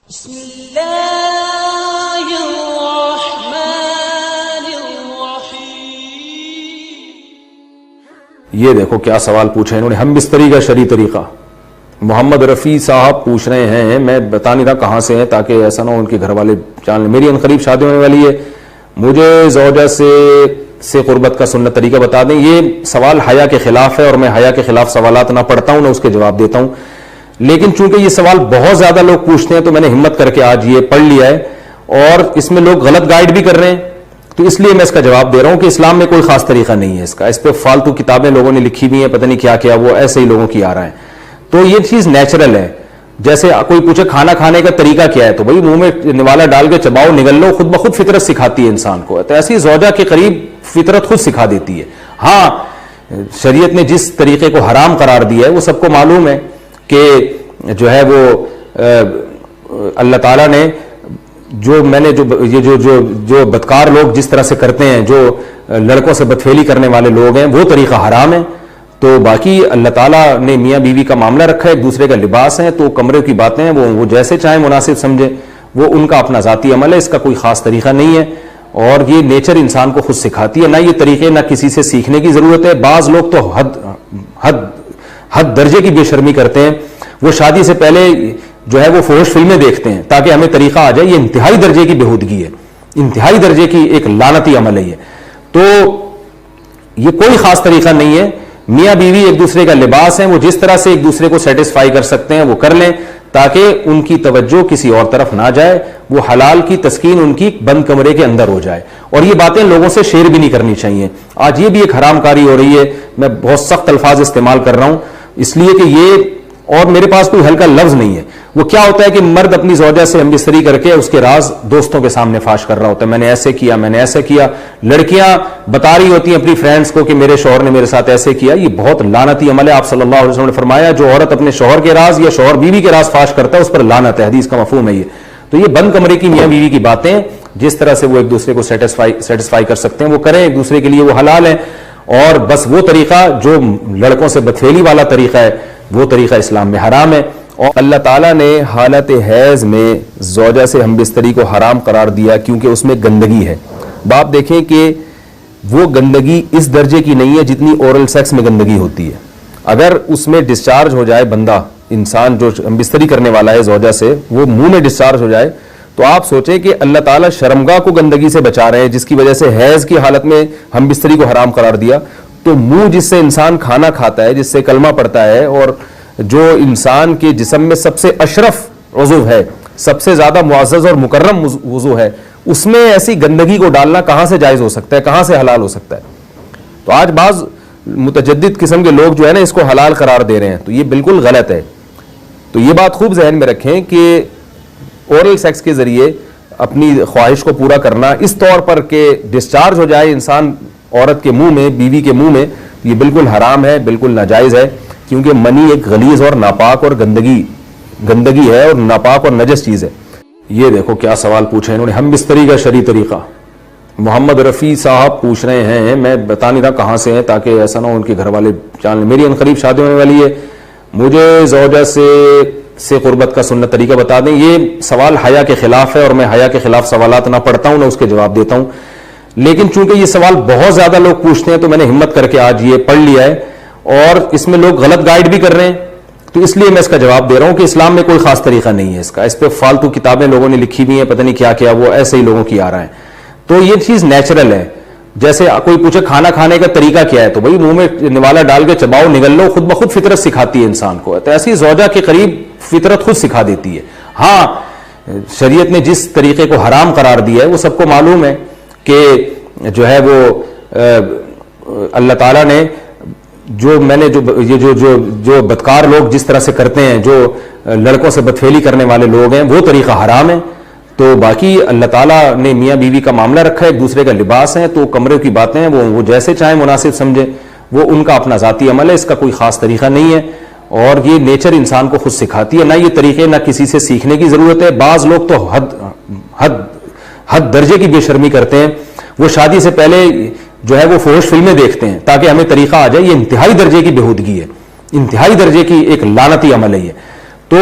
بسم اللہ الرحمن الرحیم۔ یہ دیکھو کیا سوال پوچھا انہوں نے، ہم بستری کا شرعی طریقہ۔ محمد رفیع صاحب پوچھ رہے ہیں، میں بتا نہیں رہا کہاں سے ہیں تاکہ ایسا نہ ہو ان کے گھر والے جان لیں۔ میری عنقریب شادی ہونے والی ہے، مجھے زوجہ سے قربت کا سنت طریقہ بتا دیں۔ یہ سوال حیا کے خلاف ہے اور میں حیا کے خلاف سوالات نہ پڑھتا ہوں نہ اس کے جواب دیتا ہوں، لیکن چونکہ یہ سوال بہت زیادہ لوگ پوچھتے ہیں تو میں نے ہمت کر کے آج یہ پڑھ لیا ہے، اور اس میں لوگ غلط گائیڈ بھی کر رہے ہیں، تو اس لیے میں اس کا جواب دے رہا ہوں کہ اسلام میں کوئی خاص طریقہ نہیں ہے اس کا۔ اس پہ فالتو کتابیں لوگوں نے لکھی ہوئی ہیں، پتہ نہیں کیا کیا، وہ ایسے ہی لوگوں کی آ رہا ہے۔ تو یہ چیز نیچرل ہے، جیسے کوئی پوچھے کھانا کھانے کا طریقہ کیا ہے، تو بھائی منہ میں نوالا ڈال کے چباؤ، نگل لو، خود بخود فطرت سکھاتی ہے انسان کو۔ تو ایسی زوجہ کے قریب فطرت خود سکھا دیتی ہے۔ ہاں، شریعت نے جس طریقے کو حرام قرار دیا ہے وہ سب کو معلوم ہے کہ جو ہے وہ اللہ تعالیٰ نے جو بدکار لوگ جس طرح سے کرتے ہیں، جو لڑکوں سے بدفعلی کرنے والے لوگ ہیں، وہ طریقہ حرام ہے۔ تو باقی اللہ تعالیٰ نے میاں بیوی کا معاملہ رکھا ہے، ایک دوسرے کا لباس ہے، تو کمرے کی باتیں ہیں وہ جیسے چاہیں مناسب سمجھیں، وہ ان کا اپنا ذاتی عمل ہے، اس کا کوئی خاص طریقہ نہیں ہے، اور یہ نیچر انسان کو خود سکھاتی ہے۔ نہ یہ طریقے نہ کسی سے سیکھنے کی ضرورت ہے۔ بعض لوگ تو حد درجے کی بے شرمی کرتے ہیں، وہ شادی سے پہلے جو ہے وہ فحش فلمیں دیکھتے ہیں تاکہ ہمیں طریقہ آ جائے۔ یہ انتہائی درجے کی بےہودگی ہے، انتہائی درجے کی ایک لعنتی عمل ہے یہ۔ تو یہ کوئی خاص طریقہ نہیں ہے۔ میاں بیوی ایک دوسرے کا لباس ہیں، وہ جس طرح سے ایک دوسرے کو سیٹسفائی کر سکتے ہیں وہ کر لیں، تاکہ ان کی توجہ کسی اور طرف نہ جائے، وہ حلال کی تسکین ان کی بند کمرے کے اندر ہو جائے۔ اور یہ باتیں لوگوں سے شیئر بھی نہیں کرنی چاہیے۔ آج یہ بھی ایک حرام کاری ہو رہی ہے، میں بہت سخت الفاظ استعمال کر رہا ہوں اس لیے کہ یہ، اور میرے پاس کوئی ہلکا لفظ نہیں ہے۔ وہ کیا ہوتا ہے کہ مرد اپنی زوجہ سے ہم بستری کر کے اس کے راز دوستوں کے سامنے فاش کر رہا ہوتا ہے، میں نے ایسے کیا، میں نے ایسے کیا۔ لڑکیاں بتا رہی ہوتی ہیں اپنی فرینڈز کو کہ میرے شوہر نے میرے ساتھ ایسے کیا۔ یہ بہت لعنتی عمل ہے۔ آپ صلی اللہ علیہ وسلم نے فرمایا جو عورت اپنے شوہر کے راز یا شوہر بیوی کے راز فاش کرتا ہے اس پر لعنت ہے، حدیث کا مفہوم ہے یہ۔ تو یہ بند کمرے کی میاں بیوی کی باتیں، جس طرح سے وہ ایک دوسرے کو سیٹسفائی کر سکتے ہیں وہ کریں، ایک دوسرے کے لیے وہ حلال ہے۔ اور بس وہ طریقہ جو لڑکوں سے بدفعلی والا طریقہ ہے وہ طریقہ اسلام میں حرام ہے۔ اور اللہ تعالیٰ نے حالت حیض میں زوجہ سے ہم بستری کو حرام قرار دیا کیونکہ اس میں گندگی ہے۔ باپ دیکھیں کہ وہ گندگی اس درجے کی نہیں ہے جتنی اورل سیکس میں گندگی ہوتی ہے۔ اگر اس میں ڈسچارج ہو جائے بندہ، انسان جو ہم بستری کرنے والا ہے زوجہ سے، وہ منہ میں ڈسچارج ہو جائے، تو آپ سوچیں کہ اللہ تعالیٰ شرمگاہ کو گندگی سے بچا رہے ہیں، جس کی وجہ سے حیض کی حالت میں ہم بستری کو حرام قرار دیا۔ تو منہ جس سے انسان کھانا کھاتا ہے، جس سے کلمہ پڑھتا ہے، اور جو انسان کے جسم میں سب سے اشرف عضو ہے، سب سے زیادہ معزز اور مکرم عضو ہے، اس میں ایسی گندگی کو ڈالنا کہاں سے جائز ہو سکتا ہے، کہاں سے حلال ہو سکتا ہے؟ تو آج بعض متجدد قسم کے لوگ جو ہے نا اس کو حلال قرار دے رہے ہیں، تو یہ بالکل غلط ہے۔ تو یہ بات خوب ذہن میں رکھیں کہ اورل سیکس کے ذریعے اپنی خواہش کو پورا کرنا اس طور پر کہ ڈسچارج ہو جائے انسان عورت کے منہ میں، بیوی کے منہ میں، یہ بالکل حرام ہے، بالکل ناجائز ہے، کیونکہ منی ایک غلیظ اور ناپاک اور گندگی ہے اور ناپاک اور نجس چیز ہے۔ یہ دیکھو کیا سوال پوچھا انہوں نے، ہم بستری کا شرعی طریقہ۔ محمد رفیع صاحب پوچھ رہے ہیں، میں بتا نہیں رہا کہاں سے ہیں تاکہ ایسا نہ ہو ان کے گھر والے جان لیں۔ میری عنقریب شادی ہونے والی ہے، مجھے زوجہ سے قربت کا سنت طریقہ بتا دیں۔ یہ سوال حیا کے خلاف ہے اور میں حیا کے خلاف سوالات نہ پڑھتا ہوں نہ اس کے جواب دیتا ہوں، لیکن چونکہ یہ سوال بہت زیادہ لوگ پوچھتے ہیں تو میں نے ہمت کر کے آج یہ پڑھ لیا ہے، اور اس میں لوگ غلط گائیڈ بھی کر رہے ہیں، تو اس لیے میں اس کا جواب دے رہا ہوں کہ اسلام میں کوئی خاص طریقہ نہیں ہے اس کا۔ اس پہ فالتو کتابیں لوگوں نے لکھی ہوئی ہیں، پتہ نہیں کیا کیا، وہ ایسے ہی لوگوں کی آ رہا ہے۔ تو یہ چیز نیچرل ہے، جیسے کوئی پوچھے کھانا کھانے کا طریقہ کیا ہے، تو بھائی منہ میں نوالا ڈال کے چباؤ، نگل لو، خود بخود فطرت سکھاتی ہے انسان کو۔ تو ایسی زوجہ کے قریب فطرت خود سکھا دیتی ہے۔ ہاں، شریعت نے جس طریقے کو حرام قرار دیا ہے وہ سب کو معلوم ہے کہ جو ہے وہ اللہ تعالیٰ نے جو بدکار لوگ جس طرح سے کرتے ہیں، جو لڑکوں سے بدفعلی کرنے والے لوگ ہیں، وہ طریقہ حرام ہے۔ تو باقی اللہ تعالیٰ نے میاں بیوی کا معاملہ رکھا ہے، ایک دوسرے کا لباس ہے، تو کمرے کی باتیں ہیں وہ جیسے چاہیں مناسب سمجھیں، وہ ان کا اپنا ذاتی عمل ہے، اس کا کوئی خاص طریقہ نہیں ہے، اور یہ نیچر انسان کو خود سکھاتی ہے۔ نہ یہ طریقے نہ کسی سے سیکھنے کی ضرورت ہے۔ بعض لوگ تو حد درجے کی بے شرمی کرتے ہیں، وہ شادی سے پہلے جو ہے وہ فحش فلمیں دیکھتے ہیں تاکہ ہمیں طریقہ آ جائے۔ یہ انتہائی درجے کی بےہودگی ہے، انتہائی درجے کی ایک لعنتی عمل ہے یہ۔ تو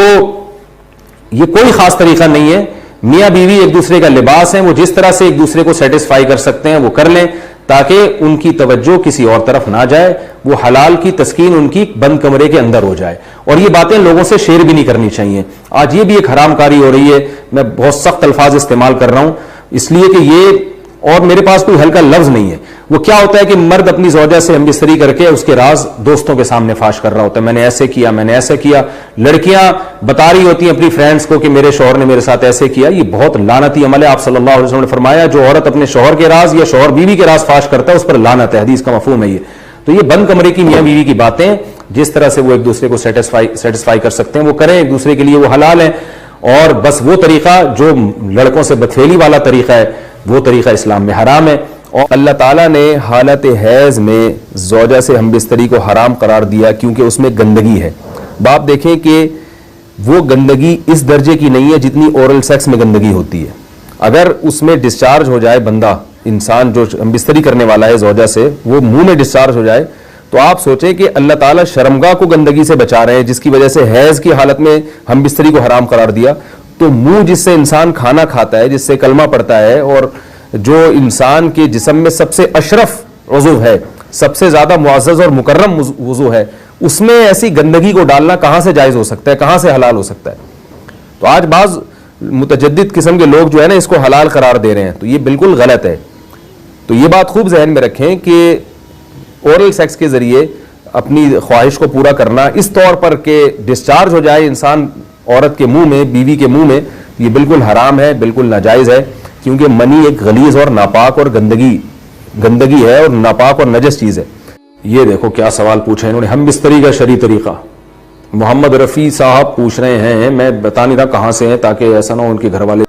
یہ کوئی خاص طریقہ نہیں ہے. میاں بیوی ایک دوسرے کا لباس ہیں, وہ جس طرح سے ایک دوسرے کو سیٹسفائی کر سکتے ہیں وہ کر لیں, تاکہ ان کی توجہ کسی اور طرف نہ جائے, وہ حلال کی تسکین ان کی بند کمرے کے اندر ہو جائے. اور یہ باتیں لوگوں سے شیئر بھی نہیں کرنی چاہیے. آج یہ بھی ایک حرام کاری ہو رہی ہے, میں بہت سخت الفاظ استعمال کر رہا ہوں اس لیے کہ یہ, اور میرے پاس کوئی ہلکا لفظ نہیں ہے. وہ کیا ہوتا ہے کہ مرد اپنی زوجہ سے ہم بستری کر کے اس کے راز دوستوں کے سامنے فاش کر رہا ہوتا ہے, میں نے ایسے کیا, میں نے ایسے کیا. لڑکیاں بتا رہی ہوتی ہیں اپنی فرینڈز کو کہ میرے شوہر نے میرے ساتھ ایسے کیا. یہ بہت لعنتی عمل ہے. آپ صلی اللہ علیہ وسلم نے فرمایا جو عورت اپنے شوہر کے راز یا شوہر بیوی کے راز فاش کرتا ہے اس پر لعنت ہے. حدیث کا مفہوم ہے یہ. تو یہ بند کمرے کی میاں بیوی کی باتیں, جس طرح سے وہ ایک دوسرے کو سیٹسفائی کر سکتے ہیں وہ کریں, ایک دوسرے کے لیے وہ حلال ہیں. اور بس وہ طریقہ جو لڑکوں سے بدفعلی والا طریقہ ہے وہ طریقہ اسلام میں حرام ہے. اور اللہ تعالیٰ نے حالت حیض میں زوجہ سے ہم بستری کو حرام قرار دیا کیونکہ اس میں گندگی ہے. باپ دیکھیں کہ وہ گندگی اس درجے کی نہیں ہے جتنی اورل سیکس میں گندگی ہوتی ہے. اگر اس میں ڈسچارج ہو جائے بندہ, انسان جو ہم بستری کرنے والا ہے زوجہ سے, وہ منہ میں ڈسچارج ہو جائے, تو آپ سوچیں کہ اللہ تعالیٰ شرمگاہ کو گندگی سے بچا رہے ہیں جس کی وجہ سے حیض کی حالت میں ہم بستری کو حرام قرار دیا. تو منہ جس سے انسان کھانا کھاتا ہے, جس سے کلمہ پڑتا ہے, اور جو انسان کے جسم میں سب سے اشرف عضو ہے, سب سے زیادہ معزز اور مکرم عضو ہے, اس میں ایسی گندگی کو ڈالنا کہاں سے جائز ہو سکتا ہے, کہاں سے حلال ہو سکتا ہے؟ تو آج بعض متجدد قسم کے لوگ جو ہے نا اس کو حلال قرار دے رہے ہیں, تو یہ بالکل غلط ہے. تو یہ بات خوب ذہن میں رکھیں کہ اورل سیکس کے ذریعے اپنی خواہش کو پورا کرنا اس طور پر کہ ڈسچارج ہو جائے انسان عورت کے منہ میں, بیوی کے منہ میں, یہ بالکل حرام ہے, بالکل ناجائز ہے. کیونکہ منی ایک غلیظ اور ناپاک اور گندگی ہے اور ناپاک اور نجس چیز ہے. یہ دیکھو کیا سوال پوچھا انہوں نے, ہم بستری کا شرعی طریقہ. محمد رفیع صاحب پوچھ رہے ہیں, میں بتا نہیں رہا کہاں سے ہیں تاکہ ایسا نہ ہو ان کے گھر والے